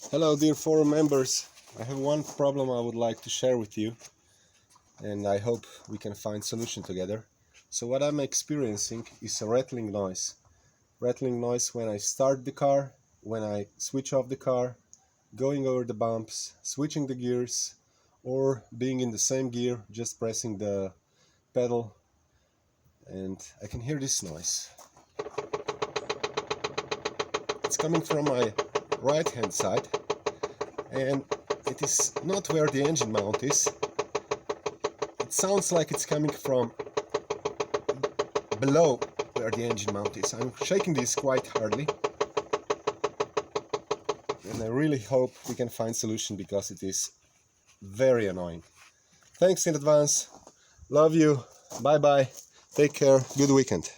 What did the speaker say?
Hello dear forum members, I have one problem I would like to share with you and I hope we can find solution together. So what I'm experiencing is a rattling noise. Rattling noise when I start the car, when I switch off the car, going over the bumps, switching the gears, or being in the same gear, just pressing the pedal, and I can hear this noise. It's coming from my right hand side and it is not where the engine mount is. It sounds like it's coming from below where the engine mount is. I'm shaking this quite hardly and I really hope we can find solution because it is very annoying. Thanks in advance. Love you. Bye bye. Take care. Good weekend.